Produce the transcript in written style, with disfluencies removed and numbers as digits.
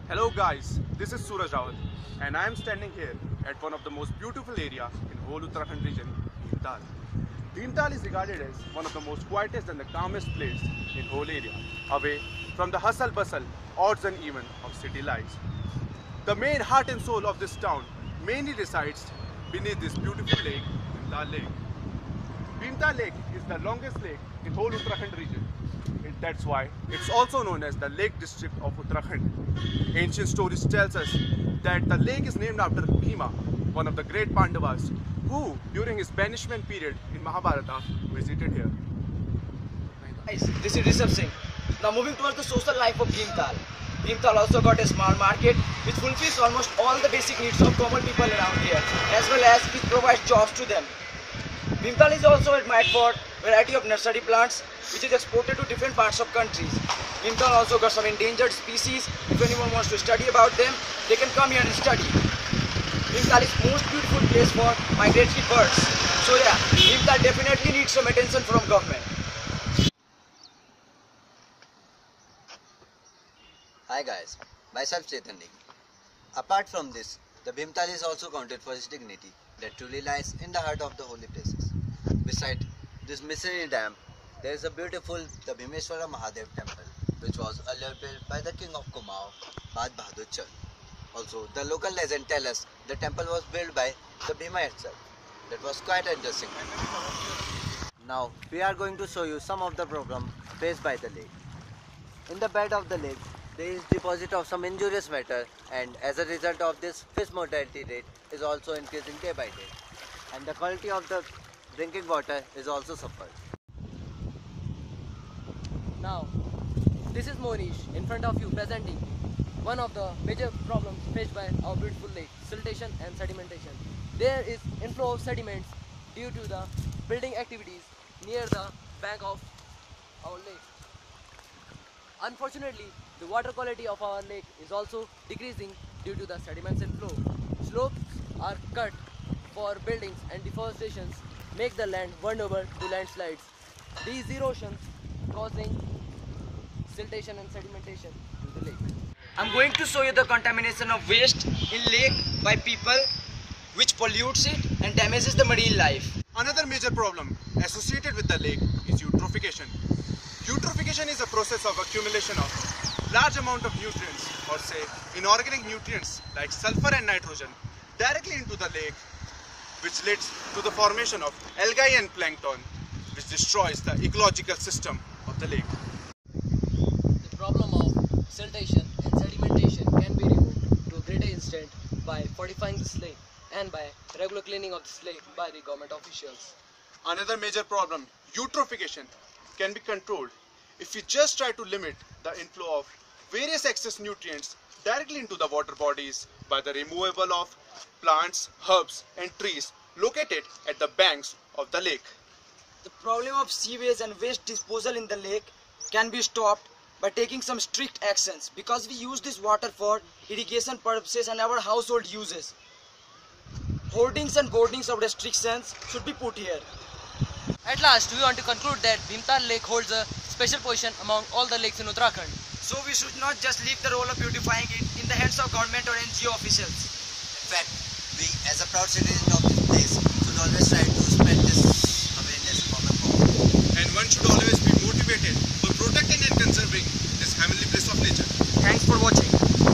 Hello guys, this is Suraj Rawat and I am standing here at one of the most beautiful area in whole Uttarakhand region, Bhimtal. Bhimtal is regarded as one of the most quietest and the calmest place in whole area, away from the hustle bustle, odds and even of city lights. The main heart and soul of this town mainly resides beneath this beautiful lake, Bhimtal Lake. Bhimtal Lake is the longest lake in whole Uttarakhand region. That's why it's also known as the Lake District of Uttarakhand. Ancient stories tells us that the lake is named after Bhima, one of the great Pandavas, who during his banishment period in Mahabharata visited here. Guys, this is Rishabh Singh. Now moving towards the social life of Bhimtal. Bhimtal also got a small market which fulfills almost all the basic needs of common people around here, as well as it provides jobs to them. Bhimtal is also admired for variety of nursery plants which is exported to different parts of countries. Bhimtal also got some endangered species. If anyone wants to study about them, they can come here and study. Bhimtal is most beautiful place for migratory birds. So yeah, Bhimtal definitely needs some attention from government. Hi guys, myself Chetan Negi. Apart from this, the Bhimtal is also counted for its dignity that truly lies in the heart of the holy places. Beside this Misri Dam, there is a beautiful the Bhimeshwara Mahadev temple, which was earlier built by the king of Kumaon, Bhad Bahadur Chand. Also, the local legend tells us the temple was built by the Bhima itself. That was quite interesting. Now, we are going to show you some of the problems faced by the lake. In the bed of the lake, there is deposit of some injurious matter, and as a result of this, fish mortality rate is also increasing day by day. And the quality of the drinking water is also suffered. Now, this is Monish in front of you presenting one of the major problems faced by our beautiful lake, siltation and sedimentation. There is inflow of sediments due to the building activities near the bank of our lake. Unfortunately, the water quality of our lake is also decreasing due to the sediments inflow. Slopes are cut for buildings and deforestations make the land vulnerable to landslides. These erosions causing siltation and sedimentation to the lake. I'm going to show you the contamination of waste in lake by people which pollutes it and damages the marine life. Another major problem associated with the lake is eutrophication. Eutrophication is a process of accumulation of large amount of nutrients, or say inorganic nutrients like sulfur and nitrogen, directly into the lake, which leads to the formation of algae and plankton, which destroys the ecological system of the lake. The problem of siltation and sedimentation can be removed to a greater extent by fortifying this lake and by regular cleaning of this lake by the government officials. Another major problem, eutrophication, can be controlled if we just try to limit the inflow of various excess nutrients directly into the water bodies by the removal of plants, herbs and trees located at the banks of the lake. The problem of sewage and waste disposal in the lake can be stopped by taking some strict actions, because we use this water for irrigation purposes and our household uses. Hoardings and boardings of restrictions should be put here. At last, we want to conclude that Bhimtal Lake holds a special position among all the lakes in Uttarakhand. So we should not just leave the role of beautifying it in the hands of government or NGO officials. In fact, we as a proud citizen of this place should always try to spread this awareness common forward. And one should always be motivated for protecting and conserving this heavenly bliss of nature. Thanks for watching.